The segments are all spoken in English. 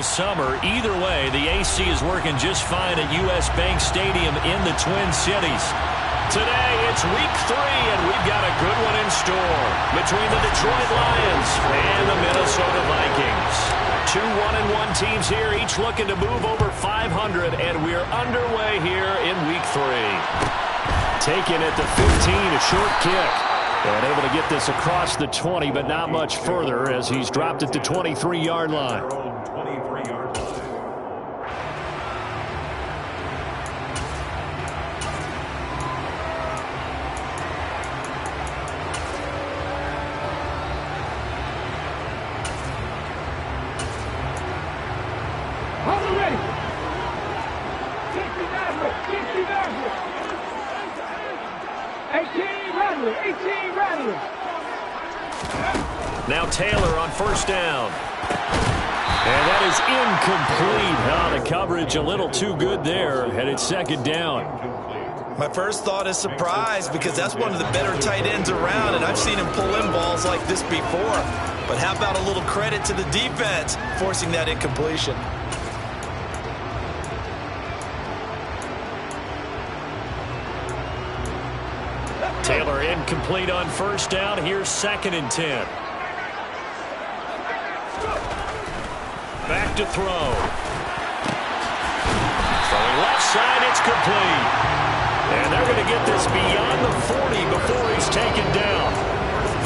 Summer. Either way, the AC is working just fine at U.S. Bank Stadium in the Twin Cities. Today, it's week 3, and we've got a good one in store between the Detroit Lions and the Minnesota Vikings. Two 1-1 teams here, each looking to move over 500, and we're underway here in week 3. Taken at the 15, a short kick. And able to get this across the 20, but not much further as he's dropped at the 23-yard line. Now Taylor on first down. And that is incomplete. The coverage a little too good there, and it's second down. My first thought is surprise because that's one of the better tight ends around, and I've seen him pull in balls like this before. But how about a little credit to the defense forcing that incompletion? Taylor incomplete on first down. Here's 2nd and 10. Back to throw. Throwing left side, it's complete. And they're going to get this beyond the 40 before he's taken down.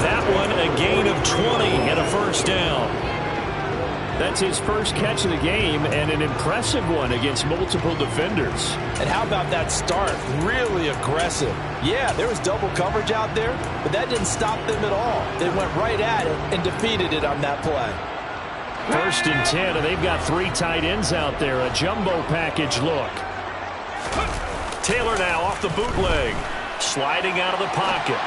That one a gain of 20 and a first down. That's his first catch of the game and an impressive one against multiple defenders. And how about that start? Really aggressive. Yeah, there was double coverage out there, but that didn't stop them at all. They went right at it and defeated it on that play. 1st and 10, and they've got 3 tight ends out there. A jumbo package look. Taylor now off the bootleg. Sliding out of the pocket.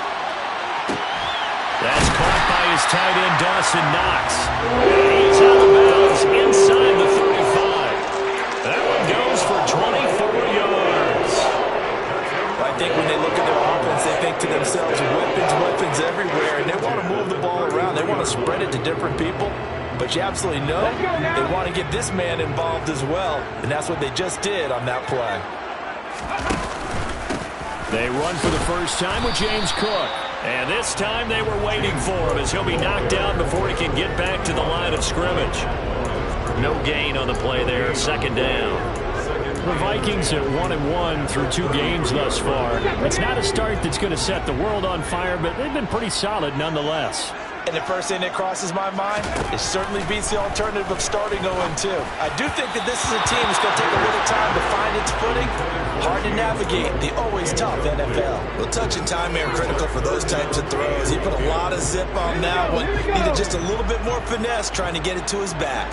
That's caught by his tight end, Dawson Knox. He's out of bounds inside the 35. That one goes for 24 yards. I think when they look at their offense, they think to themselves, weapons everywhere, and they want to move the ball around. They want to spread it to different people. But you absolutely know they want to get this man involved as well, and that's what they just did on that play. They run for the first time with James Cook. And this time they were waiting for him as he'll be knocked down before he can get back to the line of scrimmage. No gain on the play there, 2nd down. The Vikings at 1-1 through 2 games thus far. It's not a start that's going to set the world on fire, but they've been pretty solid nonetheless. And the first thing that crosses my mind, it certainly beats the alternative of starting 0-2. I do think that this is a team that's going to take a little time to find its footing. Hard to navigate the always tough NFL. Well, touch and time are critical for those types of throws. He put a lot of zip on that one. Needed just a little bit more finesse trying to get it to his back.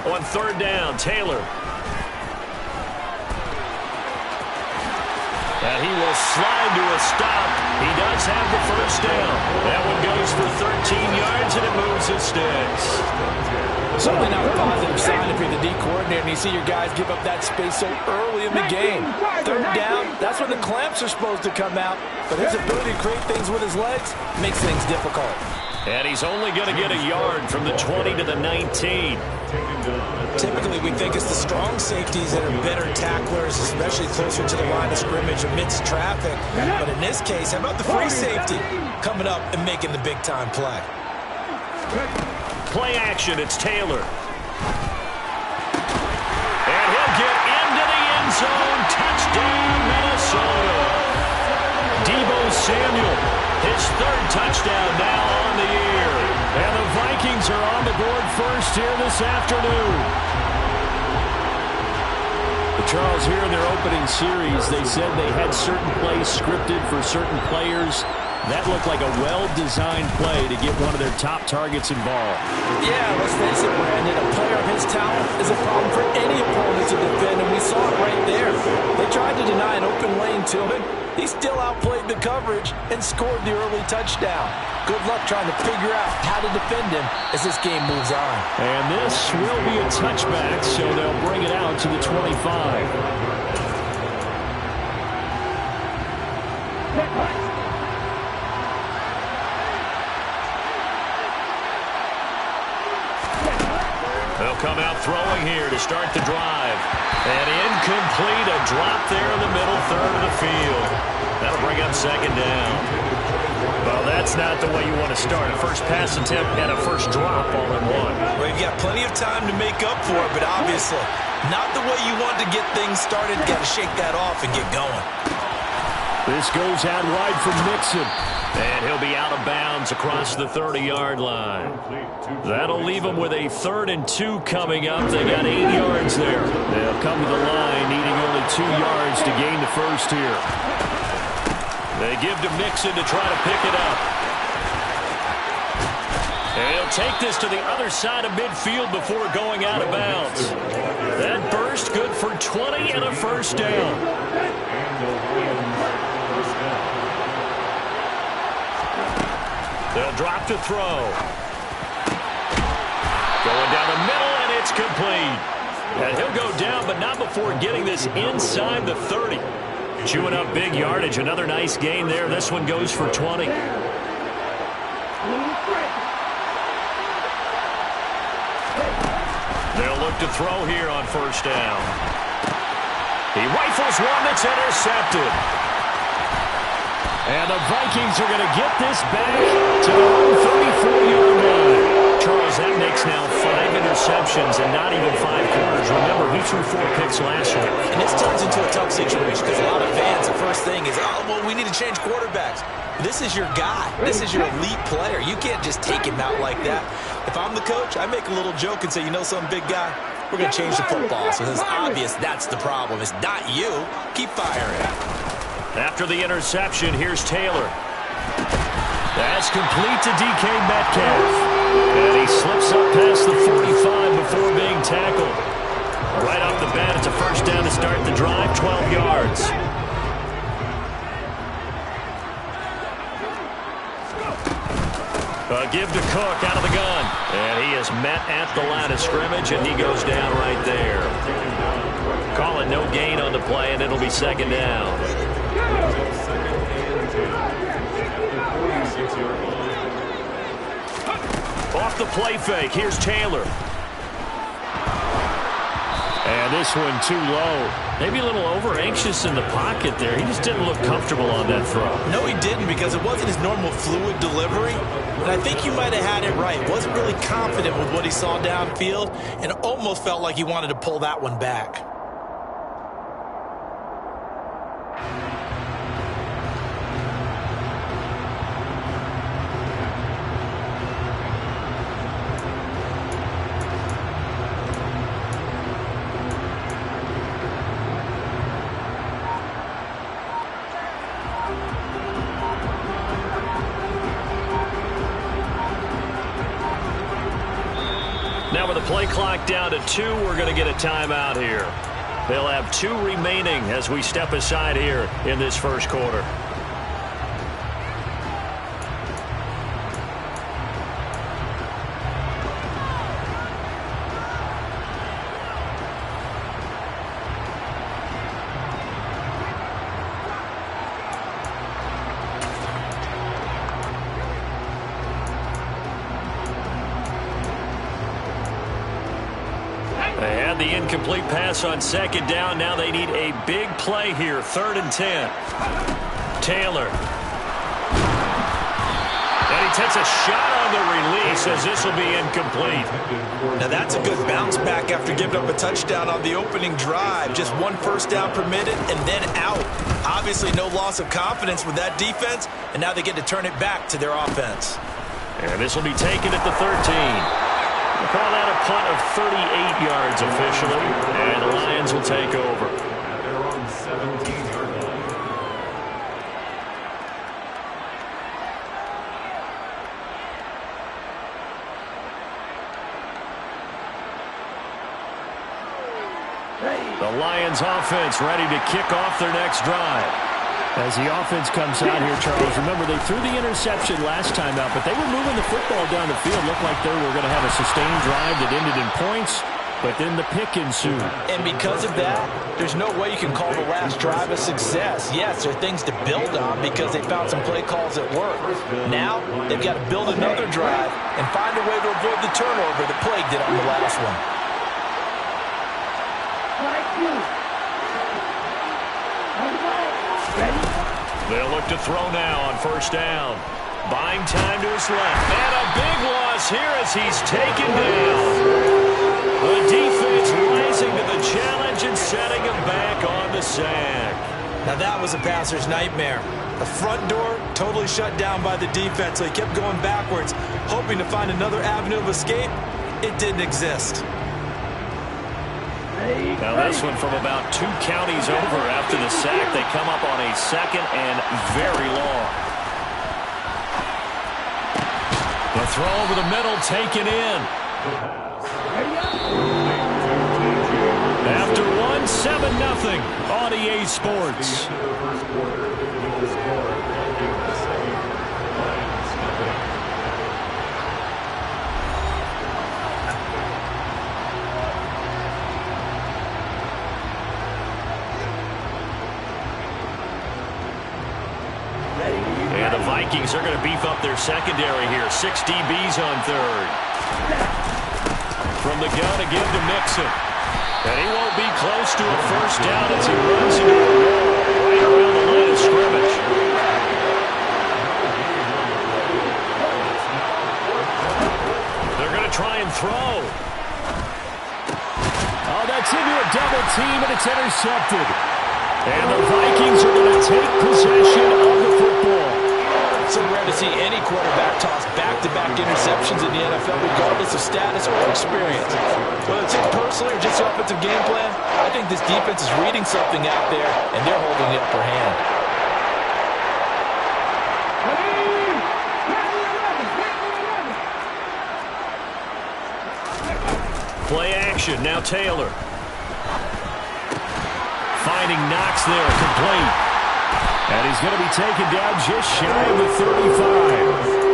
On 3rd down, Taylor. And he will slide to a stop. He does have the first down. That one goes for 13 yards, and it moves his sticks. Certainly not a positive sign if you're the D coordinator and you see your guys give up that space so early in the game. 3rd down, that's when the clamps are supposed to come out. But his ability to create things with his legs makes things difficult. And he's only going to get a yard from the 20 to the 19. Typically, we think it's the strong safeties that are better tacklers, especially closer to the line of scrimmage amidst traffic. But in this case, how about the free safety coming up and making the big-time play? Play action, it's Taylor. And he'll get into the end zone. Touchdown, Minnesota. Deebo Samuel, his 3rd touchdown now on the year. And the Vikings are on the board first here this afternoon. Charles, here in their opening series, they said they had certain plays scripted for certain players. That looked like a well-designed play to get one of their top targets involved. Yeah, let's face it, Brandon. A player of his talent is a problem for any opponent to defend, and we saw it right there. They tried to deny an open lane to him. He still outplayed the coverage and scored the early touchdown. Good luck trying to figure out how to defend him as this game moves on. And this will be a touchback, so they'll bring it out to the 25. They'll come out throwing here to start the drive. And incomplete, a drop there in the middle third of the field. That'll bring up second down. Well, that's not the way you want to start. A first pass attempt and a first drop all in one. Well, you've got plenty of time to make up for it, but obviously not the way you want to get things started. Got to shake that off and get going. This goes out wide from Mixon. And he'll be out of bounds across the 30-yard line. That'll leave him with a 3rd and 2 coming up. They got 8 yards there. They'll come to the line needing only 2 yards to gain the first here. They give to Mixon to try to pick it up. And he'll take this to the other side of midfield before going out of bounds. That burst good for 20 and a first down. They'll drop to throw. Going down the middle, and it's complete. And he'll go down, but not before getting this inside the 30. Chewing up big yardage. Another nice gain there. This one goes for 20. They'll look to throw here on first down. He rifles one that's intercepted. And the Vikings are going to get this back to their own 34-yard line. Charles, that makes now 5 interceptions and not even 5 quarters. Remember, he threw 4 picks last week. And this turns into a tough situation because a lot of fans, the first thing is, oh, well, we need to change quarterbacks. This is your guy. This is your elite player. You can't just take him out like that. If I'm the coach, I make a little joke and say, you know something, big guy? We're going to change the football. So it's obvious that's the problem. It's not you. Keep firing. After the interception, here's Taylor. That's complete to DK Metcalf. And he slips up past the 45 before being tackled. Right off the bat, it's a first down to start the drive, 12 yards. A give to Cook out of the gun. And he is met at the line of scrimmage, and he goes down right there. Call it no gain on the play, and it'll be second down. Off the play fake, here's Taylor. And this one too low. Maybe a little over-anxious in the pocket there. He just didn't look comfortable on that throw. No, he didn't, because it wasn't his normal fluid delivery. And I think you might have had it right. Wasn't really confident with what he saw downfield and almost felt like he wanted to pull that one back. Now with the play clock down to 2, we're going to get a timeout here. They'll have 2 remaining as we step aside here in this first quarter. They had the incomplete pass on second down. Now they need a big play here. 3rd and 10. Taylor. And he takes a shot on the release as this will be incomplete. Now that's a good bounce back after giving up a touchdown on the opening drive. Just 1 first down permitted and then out. Obviously no loss of confidence with that defense, and now they get to turn it back to their offense. And this will be taken at the 13. We'll call that a punt of 38 yards officially, and the Lions will take over. The Lions offense ready to kick off their next drive. As the offense comes out here, Charles, remember they threw the interception last time out, but they were moving the football down the field. Looked like they were going to have a sustained drive that ended in points. but then the pick ensued. And because of that, there's no way you can call the last drive a success. Yes, there are things to build on because they found some play calls that work. Now, they've got to build another drive and find a way to avoid the turnover that plagued it on the last one. They'll look to throw now on first down. Buying time to his left. And a big loss here as he's taken down. The defense rising to the challenge and setting him back on the sack. Now that was a passer's nightmare. The front door totally shut down by the defense, so he kept going backwards, hoping to find another avenue of escape. It didn't exist. Now this one from about 2 counties over after the sack. They come up on a second and very long. The throw over the middle taken in. After one, 7-0 on EA Sports. And the Vikings are going to beef up their secondary here. 6 DBs on third. From the gun again to Mixon. And he won't be close to a first down as he runs into a wall right around the line of scrimmage. They're going to try and throw. Oh, that's into a double team, and it's intercepted. And the Vikings are going to take possession of the football. So rare to see any quarterback toss back-to-back interceptions in the NFL, regardless of status or experience. Whether it's personally or just the offensive game plan, I think this defense is reading something out there, and they're holding the upper hand. Play action, now Taylor. Finding Knox there, complete. And he's going to be taken down just shy of the 35.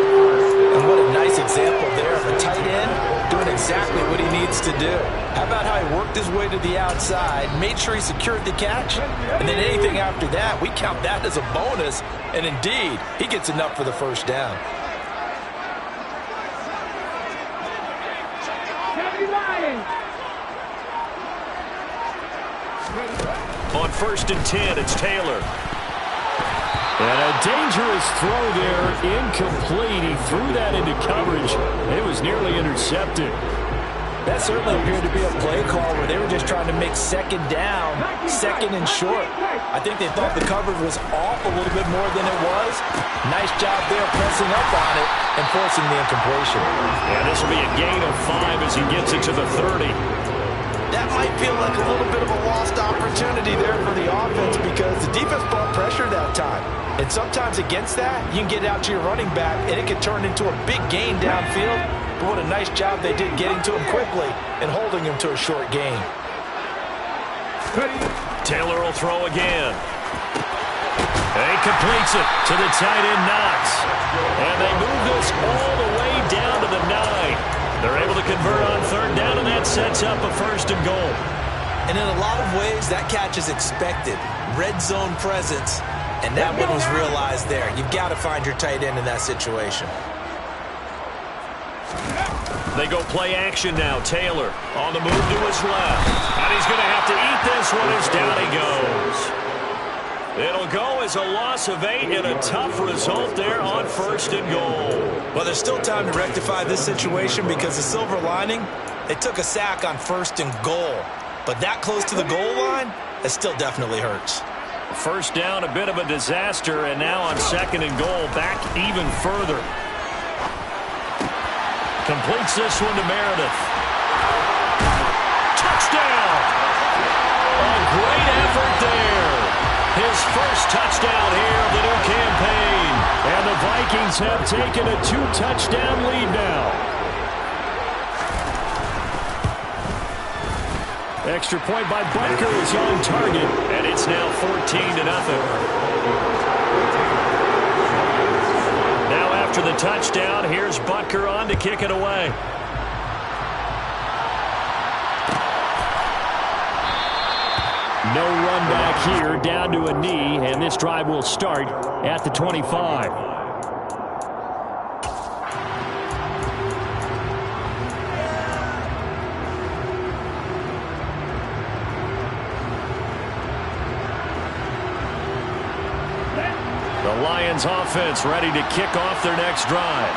And what a nice example there of a tight end doing exactly what he needs to do. How about how he worked his way to the outside, made sure he secured the catch, and then anything after that, we count that as a bonus. And indeed, he gets enough for the first down. On 1st and 10, it's Taylor. And a dangerous throw there, incomplete. He threw that into coverage. It was nearly intercepted. That certainly appeared to be a play call where they were just trying to make second down, second and short. I think they thought the coverage was off a little bit more than it was. Nice job there pressing up on it and forcing the incompletion. Yeah, this will be a gain of 5 as he gets it to the 30. That might feel like a little bit of a lost opportunity there for the offense because the defense brought pressure that time. And sometimes against that, you can get out to your running back, and it can turn into a big gain downfield. But what a nice job they did getting to him quickly and holding him to a short gain. Taylor will throw again. And he completes it to the tight end Knox. And they move this all the way down to the 9. They're able to convert on 3rd down, and that sets up a 1st and goal. And in a lot of ways, that catch is expected. Red zone presence, and that one was realized there. You've got to find your tight end in that situation. They go play action now. Taylor on the move to his left. And he's going to have to eat this one as down he goes. It'll go as a loss of 8 and a tough result there on 1st and goal. Well, there's still time to rectify this situation because the silver lining, they took a sack on 1st and goal. But that close to the goal line, it still definitely hurts. First down, a bit of a disaster, and now on 2nd and goal, back even further. Completes this one to Meredith. Touchdown! A great effort there. His first touchdown here of the new campaign. And the Vikings have taken a 2-touchdown lead now. Extra point by Butker is on target, and it's now 14-0. Now after the touchdown, here's Butker on to kick it away. No run back here, down to a knee, and this drive will start at the 25. The Lions offense ready to kick off their next drive.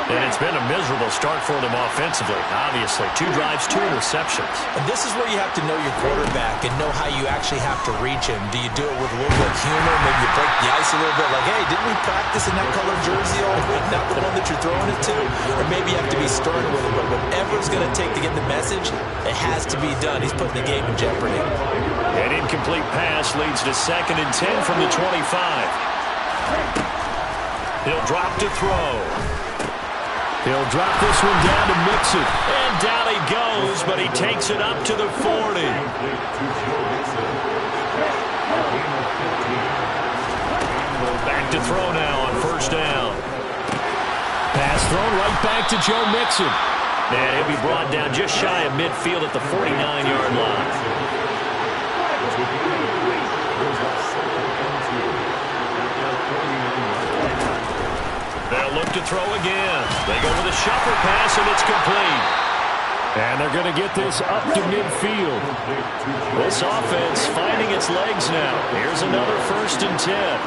And it's been a miserable start for them offensively, obviously. 2 drives, 2 interceptions. And this is where you have to know your quarterback and know how you actually have to reach him. Do you do it with a little bit of humor? Maybe you break the ice a little bit like, hey, didn't we practice in that color jersey all week? Not the one that you're throwing it to? Or maybe you have to be stern with him. But whatever it's going to take to get the message, it has to be done. He's putting the game in jeopardy. An incomplete pass leads to 2nd and 10 from the 25. He'll drop to throw. He'll drop this one down to Mixon. And down he goes, but he takes it up to the 40. Back to throw now on 1st down. Pass thrown right back to Joe Mixon. And he'll be brought down just shy of midfield at the 49-yard line. They'll look to throw again. They go with a shuffle pass, and it's complete. And they're going to get this up to midfield. This offense finding its legs now. Here's another 1st and 10.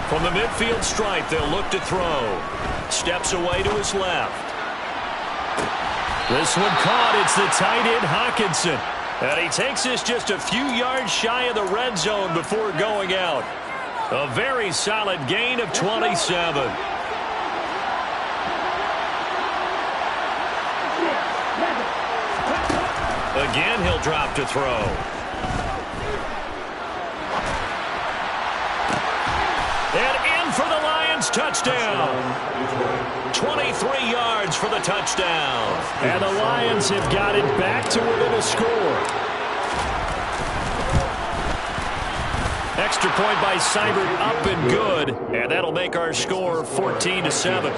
From the midfield stripe, they'll look to throw. Steps away to his left. This one caught. It's the tight end, Hockenson. And he takes this just a few yards shy of the red zone before going out. A very solid gain of 27. Again, he'll drop to throw. And in for the Lions touchdown. 23 yards for the touchdown. And the Lions have got it back to within a score. Extra point by Seibert, up and good. And that'll make our score 14-7.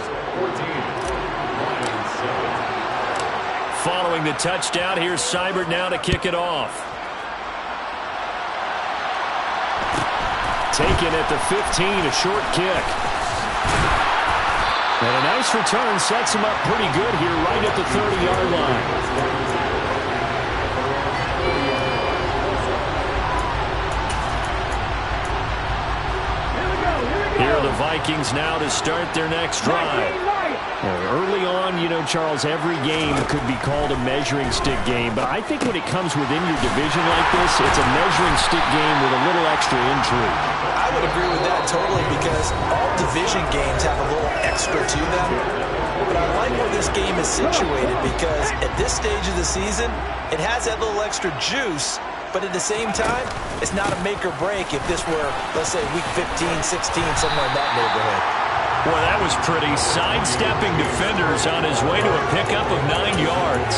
Following the touchdown, here's Seibert now to kick it off. Taken at the 15, a short kick. And a nice return sets him up pretty good here right at the 30-yard line. Here are the Vikings now to start their next drive. Early on, you know, Charles, every game could be called a measuring stick game. But I think when it comes within your division like this, it's a measuring stick game with a little extra intrigue. I would agree with that totally because all division games have a little extra to them. But I like where this game is situated because at this stage of the season, it has that little extra juice. But at the same time, it's not a make or break if this were, let's say, week 15, 16, somewhere in that neighborhood. Boy, that was pretty. Sidestepping defenders on his way to a pickup of 9 yards.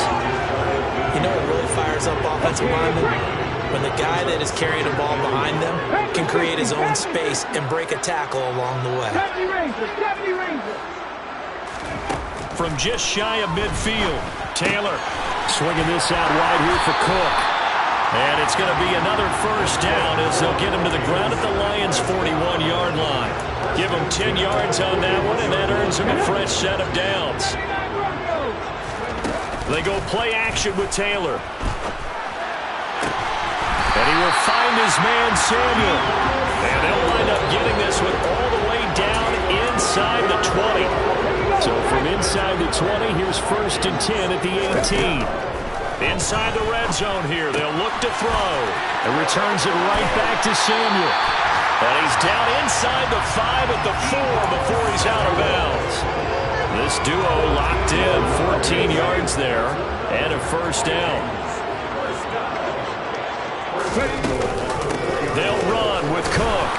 You know what really fires up offensive linemen? When the guy that is carrying the ball behind them can create his own space and break a tackle along the way. From just shy of midfield, Taylor swinging this out wide here for Cook. And it's going to be another first down as they'll get him to the ground at the Lions' 41-yard line. Give him 10 yards on that one, and that earns him a fresh set of downs. They go play action with Taylor. And he will find his man, Samuel. And they'll wind up getting this one all the way down inside the 20. So from inside the 20, here's 1st and 10 at the 18. Inside the red zone here, they'll look to throw. And returns it right back to Samuel. And he's down inside the 5 at the 4 before he's out of bounds. This duo locked in, 14 yards there, and a first down. They'll run with Cook.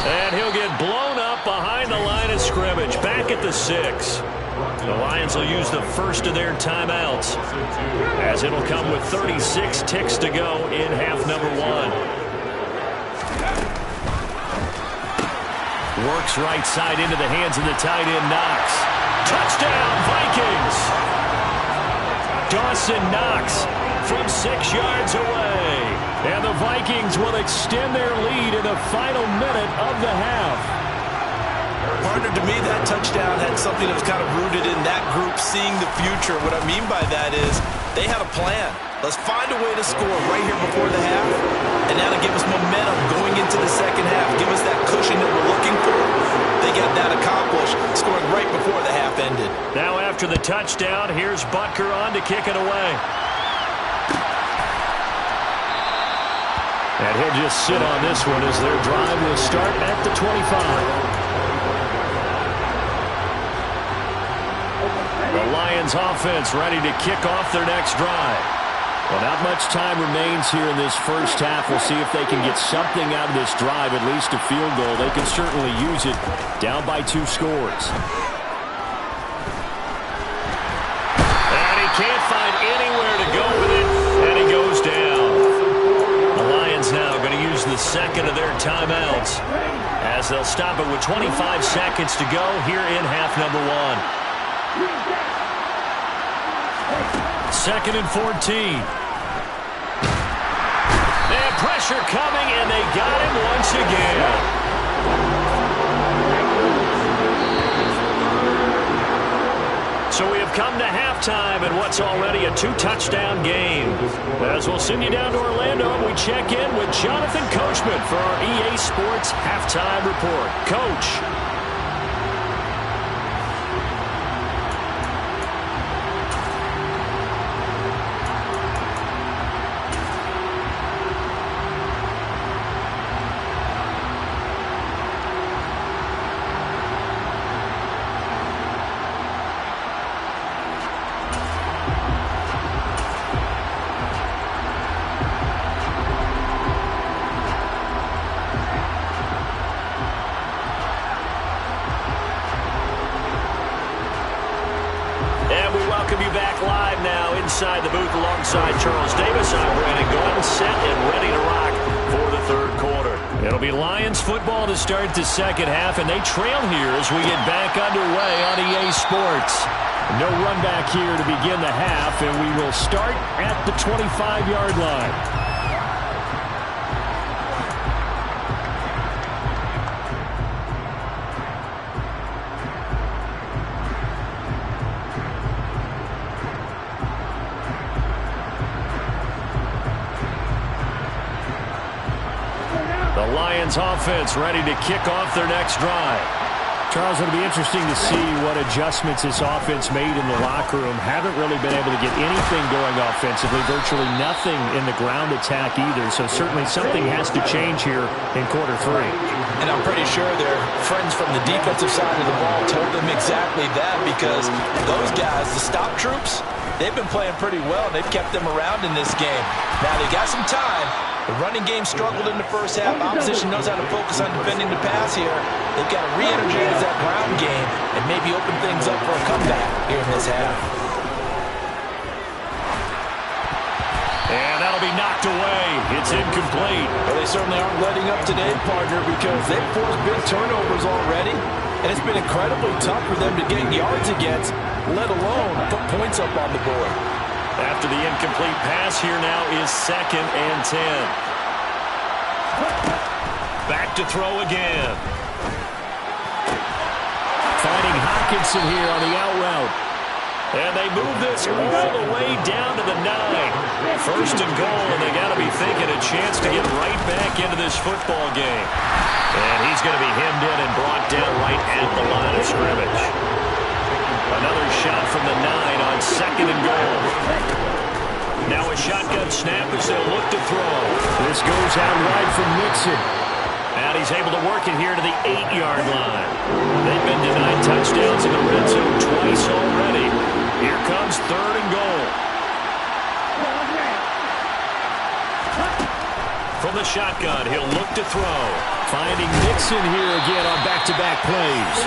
And he'll get blown up behind the line of scrimmage, back at the 6. The Lions will use the first of their timeouts as it'll come with 36 ticks to go in half number 1. Works right side into the hands of the tight end, Knox. Touchdown, Vikings! Dawson Knox from 6 yards away. And the Vikings will extend their lead in the final minute of the half. Partner, to me, that touchdown had something that was kind of rooted in that group seeing the future. What I mean by that is they had a plan. Let's find a way to score right here before the half, and that'll give us momentum going into the second half. Give us that cushion that we're looking for. They got that accomplished, scoring right before the half ended. Now after the touchdown, here's Butker on to kick it away. And he'll just sit on this one as their drive will start at the 25. The Lions offense ready to kick off their next drive. Well, not much time remains here in this first half. We'll see if they can get something out of this drive, at least a field goal. They can certainly use it, down by 2 scores. And he can't find anywhere to go with it, and he goes down. The Lions now going to use the second of their timeouts as they'll stop it with 25 seconds to go here in half number 1. 2nd and 14. And pressure coming, and they got him once again. So we have come to halftime in what's already a 2-touchdown game. As we'll send you down to Orlando, and we check in with Jonathan Coachman for our EA Sports Halftime Report. Coach. Inside the booth alongside Charles Davis, I'm Brandon Gordon, set and ready to rock for the third quarter. It'll be Lions football to start the second half, and they trail here as we get back underway on EA Sports. No run back here to begin the half, and we will start at the 25-yard line. Lions offense ready to kick off their next drive. Charles, it'll be interesting to see what adjustments this offense made in the locker room. Haven't really been able to get anything going offensively, virtually nothing in the ground attack either, so certainly something has to change here in quarter 3. And I'm pretty sure their friends from the defensive side of the ball told them exactly that, because those guys, the stop troops, they've been playing pretty well. They've kept them around in this game. Now they got some time. The running game struggled in the first half. Opposition knows how to focus on defending the pass here. They've got to re-energize that ground game and maybe open things up for a comeback here in this half. And that'll be knocked away. It's incomplete. Well, they certainly aren't letting up today, partner, because they've forced big turnovers already. And it's been incredibly tough for them to get yards against, let alone put points up on the board. After the incomplete pass, here now is 2nd and 10. Back to throw again. Finding Hockenson here on the out route. And they move this all the way down to the 9. 1st and goal, and they got to be thinking a chance to get right back into this football game. And he's going to be hemmed in and brought down right at the line of scrimmage. Another shot from the 9 on 2nd and goal. Now a shotgun snap as they'll look to throw. This goes out wide from Mixon. And he's able to work it here to the 8-yard line. They've been denied touchdowns in the red zone twice already. Here comes 3rd and goal. From the shotgun, he'll look to throw. Finding Mixon here again on back-to-back plays.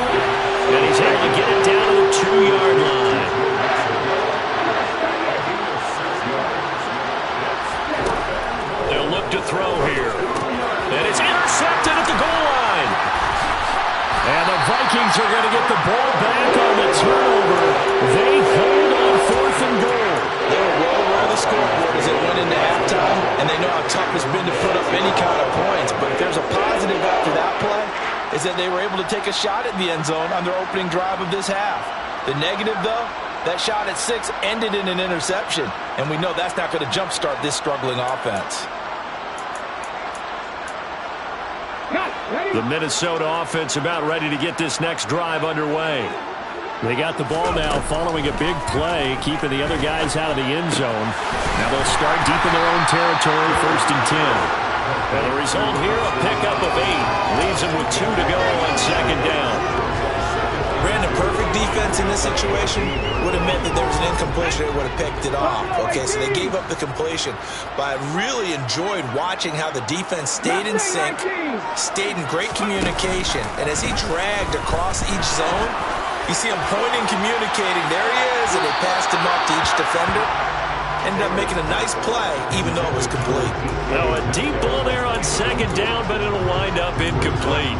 And he's able to get it down to the 2-yard line. They'll look to throw here. And it's intercepted at the goal line. And the Vikings are going to get the ball back on the turnover. They hold on 4th and goal. They were well aware of the scoreboard as they went into halftime, and they know how tough it's been to put up any kind of points. But if there's a positive after that play, is that they were able to take a shot at the end zone on their opening drive of this half. The negative, though, that shot at 6 ended in an interception, and we know that's not going to jumpstart this struggling offense. The Minnesota offense about ready to get this next drive underway. They got the ball now following a big play, keeping the other guys out of the end zone. Now they'll start deep in their own territory, 1st and 10. And the result here, a pickup of 8. Leaves them with 2 to go on 2nd down. Brandon, perfect defense in this situation would have meant that there was an incompletion. They would have picked it off. Okay, so they gave up the completion. But I really enjoyed watching how the defense stayed in sync, stayed in great communication. And as he dragged across each zone, you see him pointing, communicating. There he is, and they passed him up to each defender. Ended up making a nice play, even though it was complete. Now a deep ball there on 2nd down, but it'll wind up incomplete.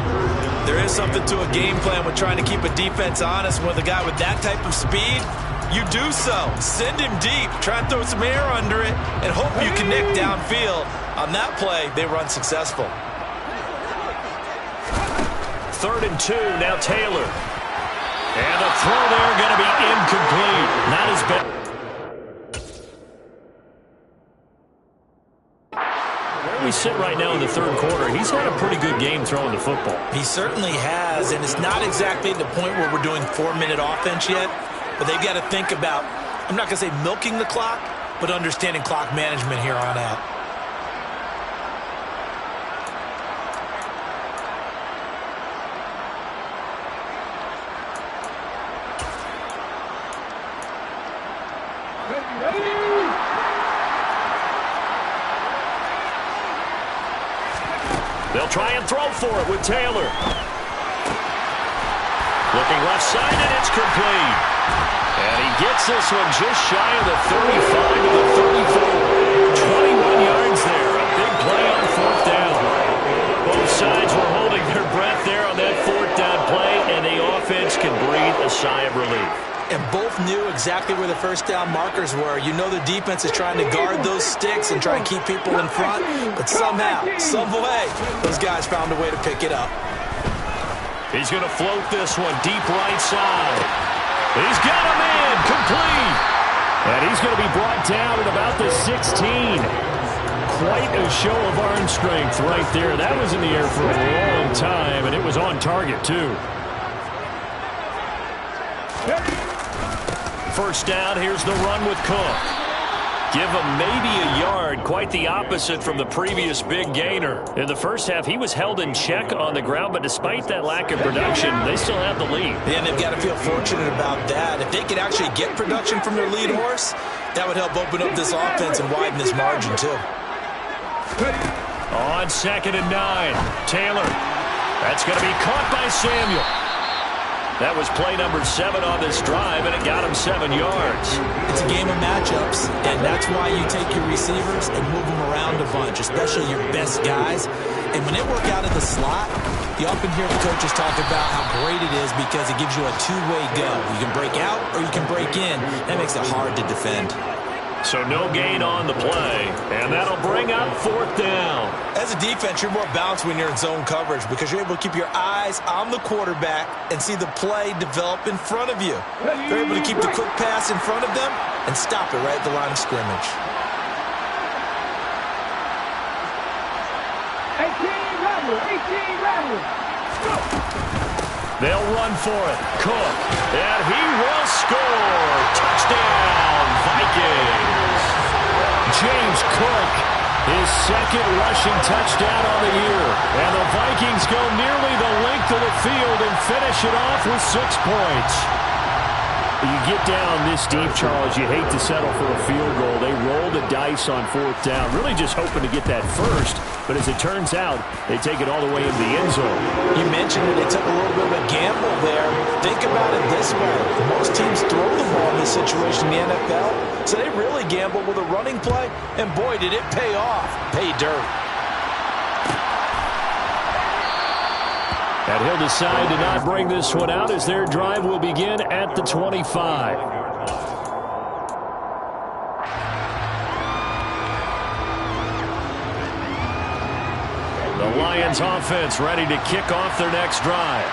There is something to a game plan with trying to keep a defense honest. With a guy with that type of speed, you do so. Send him deep. Try and throw some air under it and hope you connect downfield. On that play, they were unsuccessful. 3rd and 2, now Taylor. And the throw there going to be incomplete. Not as bad. Where we sit right now in the 3rd quarter, he's had a pretty good game throwing the football. He certainly has, and it's not exactly the point where we're doing 4-minute offense yet, but they've got to think about, I'm not going to say milking the clock, but understanding clock management here on out. They'll try and throw for it with Taylor. Looking left side, and it's complete. And he gets this one just shy of the 35 to the 34. 21 yards there. A big play on 4th down. Both sides were holding their breath there on that 4th down play, and the offense can breathe a sigh of relief. And both knew exactly where the 1st down markers were. You know the defense is trying to guard those sticks and try and keep people in front. But somehow, some way, those guys found a way to pick it up. He's going to float this one deep right side. He's got a man complete. And he's going to be brought down at about the 16. Quite a show of arm strength right there. That was in the air for a long time, and it was on target, too. 1st down, here's the run with Cook. Give him maybe a yard, quite the opposite from the previous big gainer. In the first half, he was held in check on the ground, but despite that lack of production, they still have the lead. Yeah, and they've got to feel fortunate about that. If they could actually get production from their lead horse, that would help open up this offense and widen this margin, too. On 2nd and 9, Taylor. That's going to be caught by Samuel. That was play number 7 on this drive, and it got him 7 yards. It's a game of matchups, and that's why you take your receivers and move them around a bunch, especially your best guys. And when they work out of the slot, you often hear the coaches talk about how great it is because it gives you a two-way go. You can break out or you can break in. That makes it hard to defend. So no gain on the play, and that'll bring up 4th down. As a defense, you're more balanced when you're in zone coverage because you're able to keep your eyes on the quarterback and see the play develop in front of you. They're able to keep the quick pass in front of them and stop it right at the line of scrimmage. 18 Rattler. They'll run for it. Cook, and he will score. Touchdown, Vikings. James Cook, his 2nd rushing touchdown on the year. And the Vikings go nearly the length of the field and finish it off with 6 points. You get down this deep, Charles, you hate to settle for a field goal. They roll the dice on 4th down, really just hoping to get that first. But as it turns out, they take it all the way into the end zone. You mentioned that they took a little bit of a gamble there. Think about it this way. Most teams throw the ball in this situation in the NFL, so they really gamble with a running play, and boy, did it pay off. Pay dirt. And he'll decide to not bring this one out as their drive will begin at the 25. The Lions offense ready to kick off their next drive.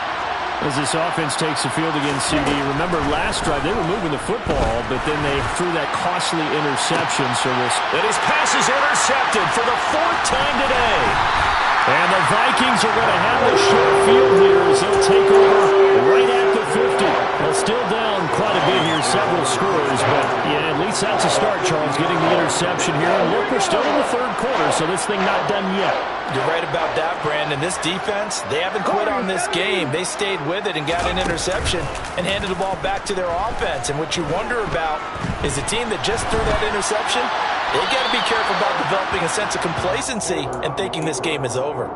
As this offense takes the field against CD. Remember last drive, they were moving the football, but then they threw that costly interception. And his pass is intercepted for the 4th time today. And the Vikings are going to have the short field here as they'll take over right at the 50. They'll still down quite a bit here, several scores, but yeah, at least that's a start, Charles, getting the interception here. And look, we're still in the 3rd quarter, so this thing not done yet. You're right about that, Brandon. This defense, they haven't quit on this game. They stayed with it and got an interception and handed the ball back to their offense. And what you wonder about is the team that just threw that interception, they got to be careful about developing a sense of complacency and thinking this game is over.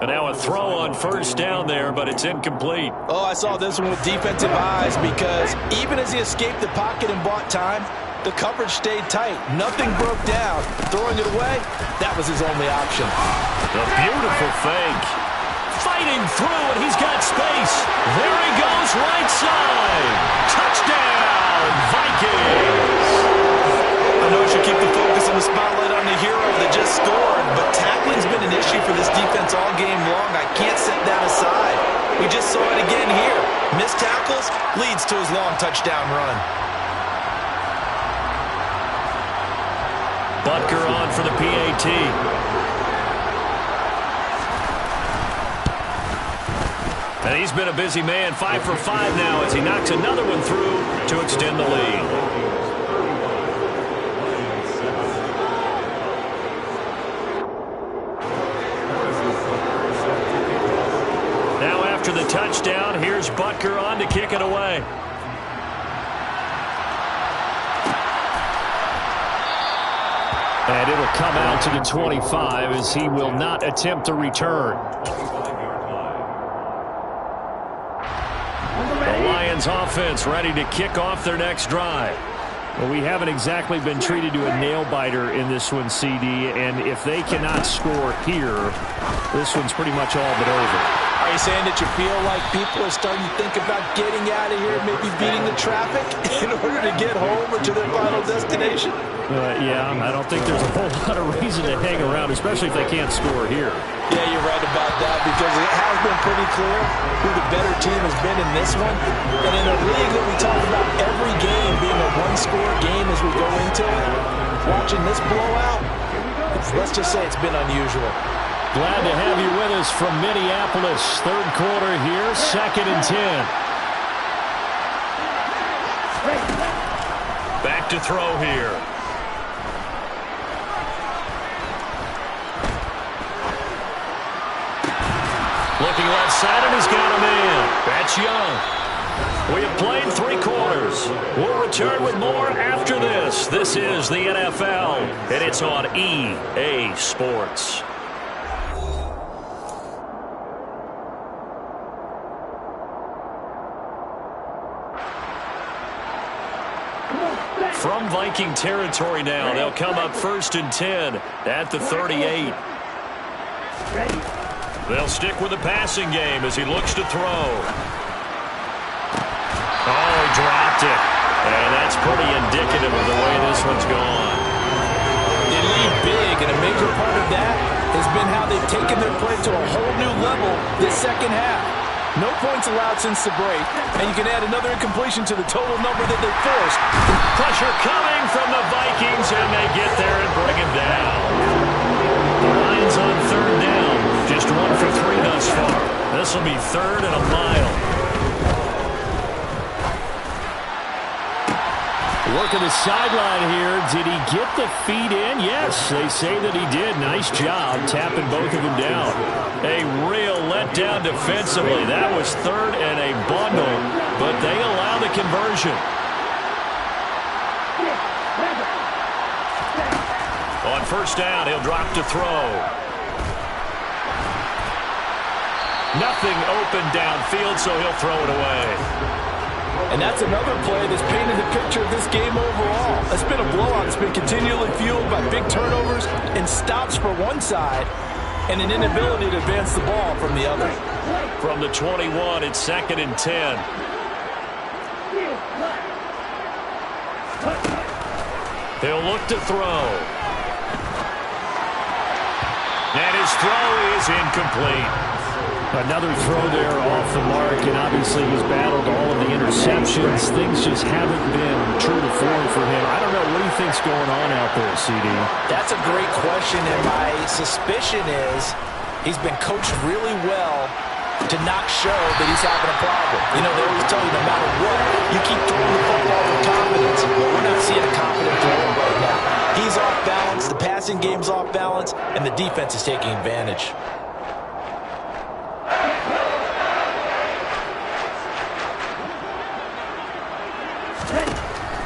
And now a throw on 1st down there, but it's incomplete. Oh, I saw this one with defensive eyes because even as he escaped the pocket and bought time, the coverage stayed tight. Nothing broke down. Throwing it away, that was his only option. A beautiful fake. Fighting through, and he's got space. There he goes, right side. Touchdown, Vikings. I know I should keep the focus and the spotlight on the hero that just scored, but tackling's been an issue for this defense all game long. I can't set that aside. We just saw it again here. Missed tackles leads to his long touchdown run. Butker on for the PAT. And he's been a busy man, 5 for 5 now as he knocks another one through to extend the lead. Now after the touchdown, here's Butker on to kick it away. And it'll come out to the 25 as he will not attempt a return. The Lions offense ready to kick off their next drive. Well, we haven't exactly been treated to a nail-biter in this one, CD, and if they cannot score here, this one's pretty much all but over. Are you saying that you feel like people are starting to think about getting out of here, maybe beating the traffic in order to get home or to their final destination? Yeah, I don't think there's a whole lot of reason to hang around, especially if they can't score here. Yeah, you're right about that because it has been pretty clear who the better team has been in this one. And in a league that we talk about every game being a one-score game as we go into it, watching this blowout, let's just say it's been unusual. Glad to have you with us from Minneapolis. 3rd quarter here, 2nd and 10. Back to throw here. Looking left side, and he's got a man. That's Young. We have played 3 quarters. We'll return with more after this. This is the NFL, and it's on EA Sports. From Viking territory now, they'll come up 1st and 10 at the 38. They'll stick with the passing game as he looks to throw. Oh, he dropped it. And that's pretty indicative of the way this one's gone. They lead big, and a major part of that has been how they've taken their play to a whole new level this 2nd half. No points allowed since the break, and you can add another incompletion to the total number that they forced. Pressure coming from the Vikings, and they get there and bring him down. The Lions on 3rd down. Just 1 for 3 thus far. This will be 3rd and a mile. Look at the sideline here. Did he get the feet in? Yes, they say that he did. Nice job tapping both of them down. A real letdown defensively. That was 3rd and a bundle, but they allow the conversion. On 1st down, he'll drop to throw. Nothing open downfield, so he'll throw it away. And that's another play that's painted the picture of this game overall. It's been a blowout. It's been continually fueled by big turnovers and stops for one side and an inability to advance the ball from the other. From the 21, it's 2nd and 10. He'll look to throw. And his throw is incomplete. Another throw there off the mark, and obviously he's battled all of the interceptions. Things just haven't been true to form for him. I don't know. What do you think's going on out there, CD? That's a great question, and my suspicion is he's been coached really well to not show that he's having a problem. You know, they always tell you no matter what, you keep throwing the football with confidence. Well, we're not seeing a confident thrower right now. He's off balance, the passing game's off balance, and the defense is taking advantage.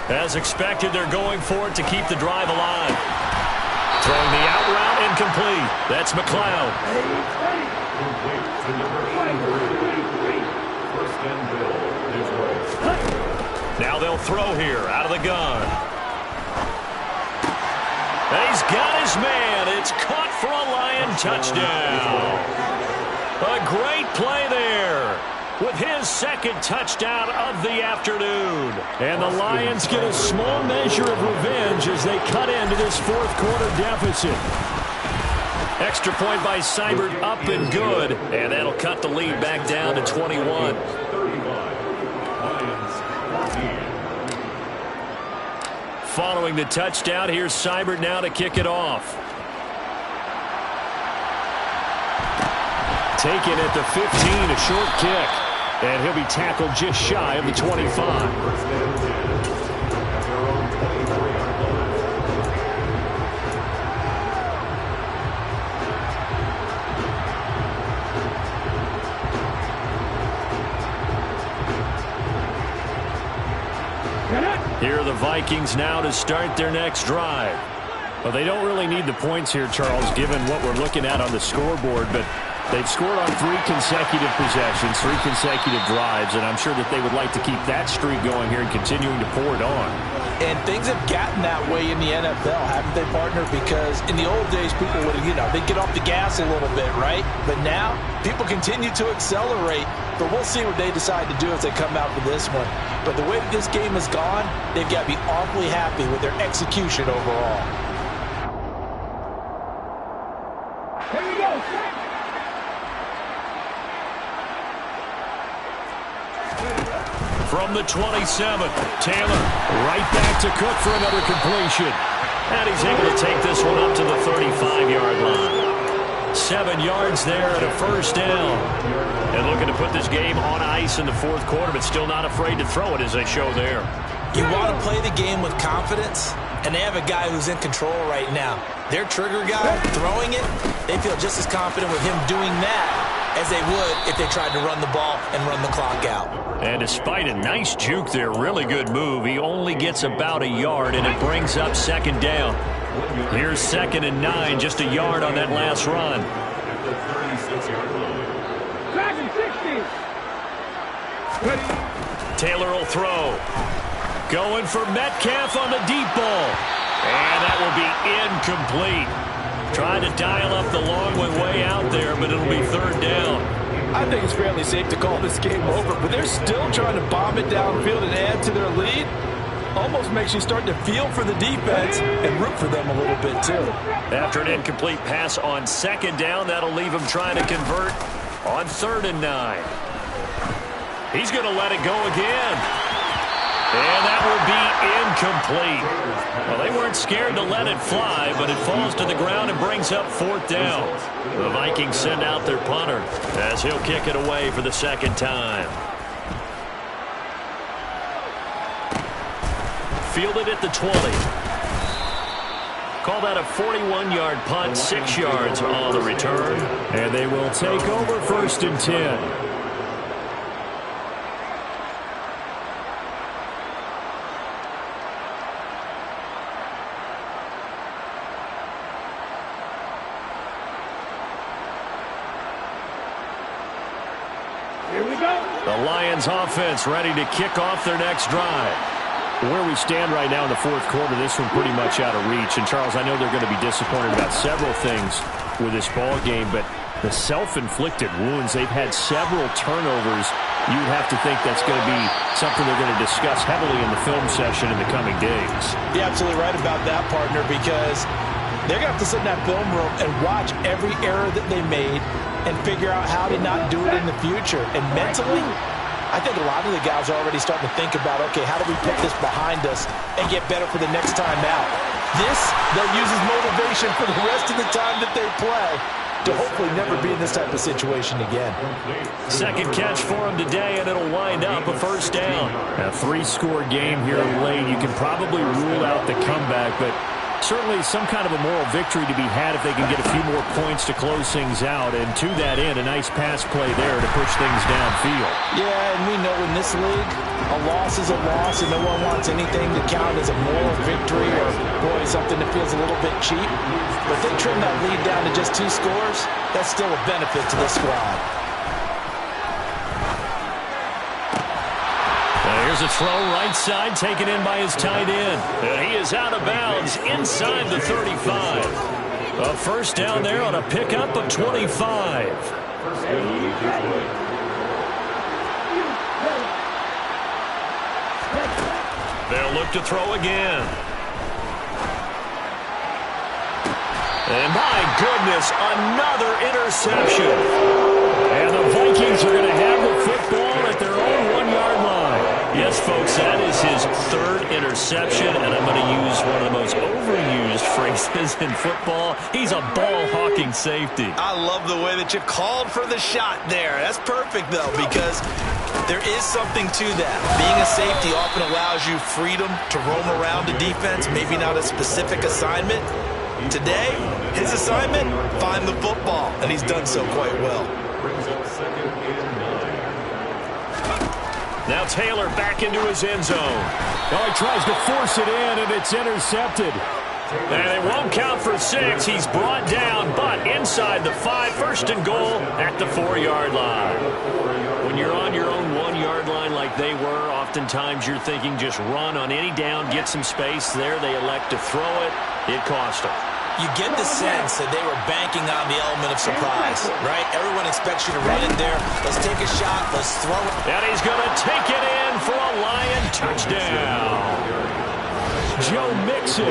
As expected, they're going for it to keep the drive alive. Throwing the out route incomplete. That's McLeod. Now they'll throw here out of the gun. And he's got his man. It's caught for a Lion touchdown. A great play there with his 2nd touchdown of the afternoon. And the Lions get a small measure of revenge as they cut into this 4th quarter deficit. Extra point by Seibert, up and good. And that'll cut the lead back down to 21. Following the touchdown, here's Seibert now to kick it off. Taken at the 15, a short kick. And he'll be tackled just shy of the 25. Here are the Vikings now to start their next drive. Well, they don't really need the points here, Charles, given what we're looking at on the scoreboard, but they've scored on 3 consecutive possessions, 3 consecutive drives, and I'm sure that they would like to keep that streak going here and continuing to pour it on. And things have gotten that way in the NFL, haven't they, partner? Because in the old days, people would, they'd get off the gas a little bit, right? But now, people continue to accelerate. But we'll see what they decide to do as they come out for this one. But the way that this game has gone, they've got to be awfully happy with their execution overall. Here we go. From the 27, Taylor right back to Cook for another completion. And he's able to take this one up to the 35-yard line. 7 yards there and a 1st down. And looking to put this game on ice in the 4th quarter, but still not afraid to throw it as they show there. You want to play the game with confidence, and they have a guy who's in control right now. Their trigger guy throwing it, they feel just as confident with him doing that as they would if they tried to run the ball and run the clock out. And despite a nice juke there, really good move, he only gets about a yard, and it brings up 2nd down. Here's 2nd and 9, just a yard on that last run. Taylor will throw. Going for Metcalf on the deep ball. And that will be incomplete. Trying to dial up the long way out there, but it'll be 3rd down. I think it's fairly safe to call this game over, but they're still trying to bomb it downfield and add to their lead. Almost makes you start to feel for the defense and root for them a little bit, too. After an incomplete pass on 2nd down, that'll leave him trying to convert on 3rd and 9. He's going to let it go again. And that will be incomplete. Well, they weren't scared to let it fly, but it falls to the ground and brings up 4th down. The Vikings send out their punter as he'll kick it away for the 2nd time. Fielded at the 20. Call that a 41-yard punt, 6 yards on the return. And they will take over 1st and 10. The Lions offense ready to kick off their next drive. Where we stand right now in the 4th quarter, this one pretty much out of reach. And, Charles, I know they're going to be disappointed about several things. with this ball game, but the self-inflicted wounds, they've had several turnovers. You'd have to think that's going to be something they're going to discuss heavily in the film session in the coming days. You're absolutely right about that, partner, because they're going to have to sit in that film room and watch every error that they made and figure out how to not do it in the future. And mentally, I think a lot of the guys are already starting to think about, okay, how do we put this behind us and get better for the next time out? This, they'll use as motivation for the rest of the time that they play to hopefully never be in this type of situation again. Second catch for him today, and it'll wind up a first down. A 3-score game here late. You can probably rule out the comeback, but certainly some kind of a moral victory to be had if they can get a few more points to close things out. And to that end, a nice pass play there to push things downfield. Yeah, and we know in this league, a loss is a loss, and no one wants anything to count as a moral victory or, boy, something that feels a little bit cheap. But if they trim that lead down to just 2 scores, that's still a benefit to this squad. Here's a throw right side, taken in by his tight end. And he is out of bounds inside the 35. A first down there on a pickup of 25. They'll look to throw again. And my goodness, another interception. And the Vikings are going to have the football at their own 1-yard line. Yes, folks, that is his 3rd interception, and I'm going to use one of the most overused phrases in football. He's a ball-hawking safety. I love the way that you called for the shot there. That's perfect, though, because there is something to that. Being a safety often allows you freedom to roam around the defense, maybe not a specific assignment. Today, his assignment, find the football, and he's done so quite well. Now Taylor back into his end zone. Oh, he tries to force it in, and it's intercepted. And it won't count for 6. He's brought down, but inside the 5, first and goal at the 4-yard line. When you're on your own 1-yard line like they were, oftentimes you're thinking just run on any down, get some space. There they elect to throw it. It cost them. You get the sense that they were banking on the element of surprise, right? Everyone expects you to run it there. Let's take a shot. Let's throw it. And he's going to take it in for a Lion touchdown. Joe Mixon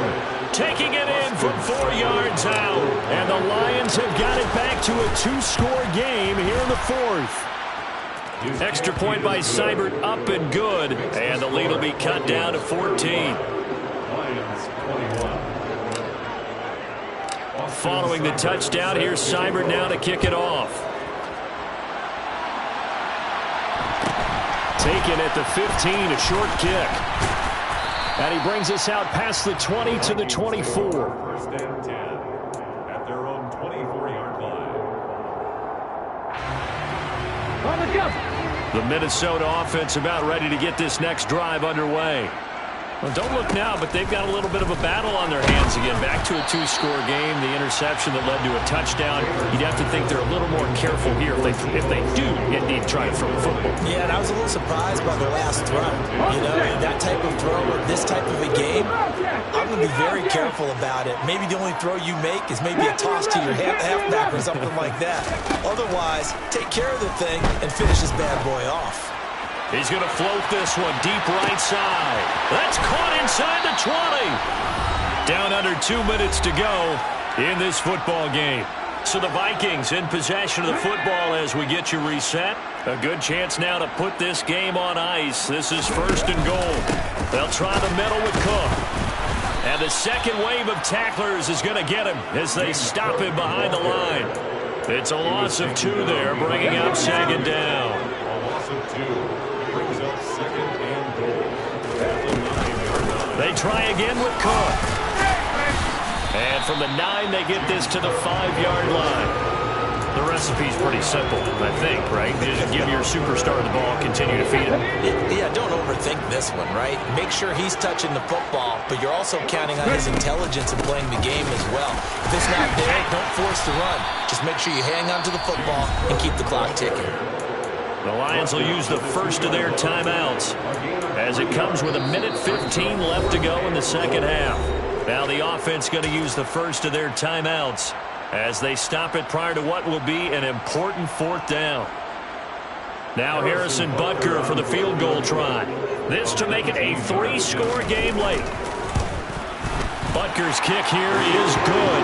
taking it in from 4 yards out. And the Lions have got it back to a 2-score game here in the 4th. Extra point by Seibert, up and good. And the lead will be cut down to 14. Following the touchdown, here's Seibert now to kick it off. Taken at the 15, a short kick. And he brings us out past the 20 to the 24. First and 10 at their own 24-yard line. On the jump. The Minnesota offense about ready to get this next drive underway. Well, don't look now, but they've got a little bit of a battle on their hands again. Back to a 2-score game. The interception that led to a touchdown. You'd have to think they're a little more careful here if they do indeed try to throw the football. Yeah, and I was a little surprised by the last throw. You know, that type of throw at this type of a game, I'm going to be very careful about it. Maybe the only throw you make is maybe a toss to your halfback or something like that. Otherwise, take care of the thing and finish this bad boy off. He's going to float this one deep right side. That's caught inside the 20. Down under 2 minutes to go in this football game. So the Vikings in possession of the football as we get you reset. A good chance now to put this game on ice. This is first and goal. They'll try the middle with Cook. And the second wave of tacklers is going to get him as they stop him behind the line. It's a loss of 2 there, bringing up second down. A loss of 2. Brings up second and goal. They try again with Cook. And from the 9, they get this to the 5-yard line. The recipe's pretty simple, I think, right? Just give your superstar the ball, continue to feed him. Yeah, don't overthink this one, right? Make sure he's touching the football, but you're also counting on his intelligence in playing the game as well. If it's not there, don't force the run. Just make sure you hang on to the football and keep the clock ticking. The Lions will use the first of their timeouts as it comes with 1:15 left to go in the second half. Now the offense going to use the first of their timeouts as they stop it prior to what will be an important fourth down. Now Harrison Butker for the field goal try. This to make it a 3-score game late. Butker's kick here is good.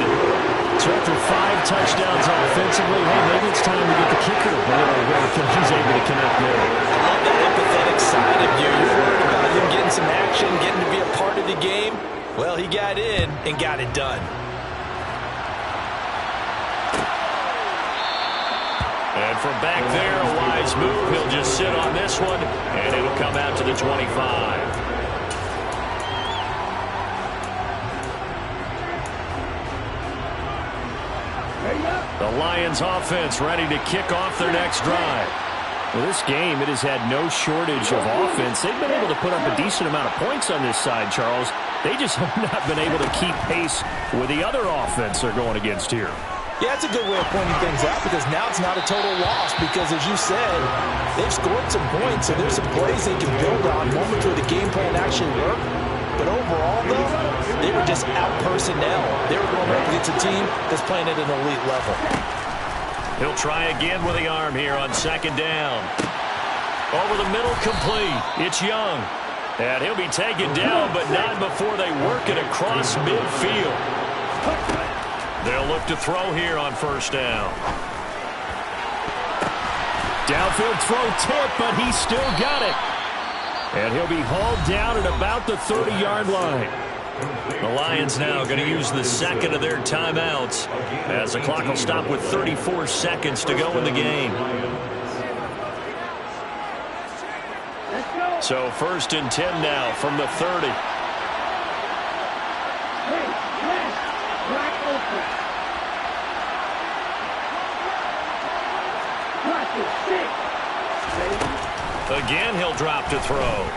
So after 5 touchdowns offensively, hey, maybe it's time to get the kicker a little work, and he's able to connect there. I love that empathetic side of you. You're worried about him getting some action, getting to be a part of the game. Well, he got in and got it done. And from back there, a wise move. He'll just sit on this one, and it'll come out to the 25. The Lions offense ready to kick off their next drive. Well, this game, it has had no shortage of offense. They've been able to put up a decent amount of points on this side, Charles. They just have not been able to keep pace with the other offense they're going against here. Yeah, that's a good way of pointing things out because now it's not a total loss because, as you said, they've scored some points, so there's some plays they can build on, moments where the game plan actually worked. But overall, though, they were just out-personnel. They were going up against a team that's playing at an elite level. He'll try again with the arm here on second down. Over the middle, complete. It's Young. And he'll be taken down, but not before they work it across midfield. They'll look to throw here on first down. Downfield throw tip, but he still got it. And he'll be hauled down at about the 30-yard line. The Lions now going to use the second of their timeouts as the clock will stop with 34 seconds to go in the game. So 1st and 10 now from the 30. Again, he'll drop to throw.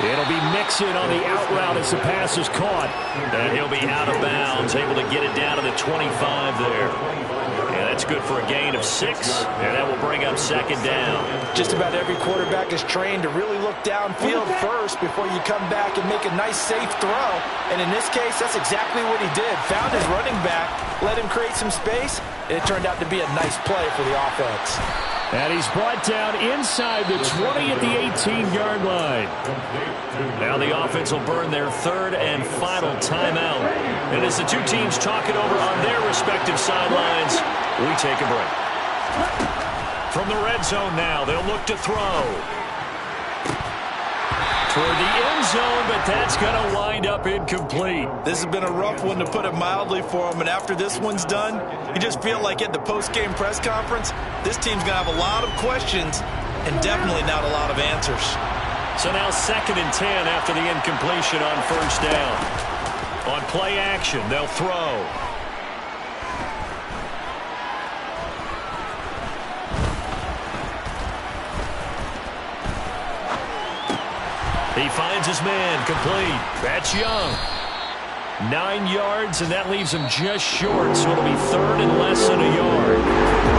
It'll be Mixon on the out route as the pass is caught. And he'll be out of bounds, able to get it down to the 25 there. And that's good for a gain of 6, and that will bring up second down. Just about every quarterback is trained to really look downfield first before you come back and make a nice, safe throw. And in this case, that's exactly what he did. Found his running back, let him create some space, and it turned out to be a nice play for the offense. And he's brought down inside the 20 at the 18-yard line. Now the offense will burn their 3rd and final timeout. And as the two teams talk it over on their respective sidelines, we take a break. From the red zone now, they'll look to throw. Toward the end zone, but that's going to wind up incomplete. This has been a rough one, to put it mildly, for him. And after this one's done, you just feel like at the post-game press conference, this team's going to have a lot of questions and definitely not a lot of answers. So now 2nd and 10 after the incompletion on first down. On play action, they'll throw. He finds his man, complete. That's Young. 9 yards, and that leaves him just short, so it'll be 3rd and less than a yard.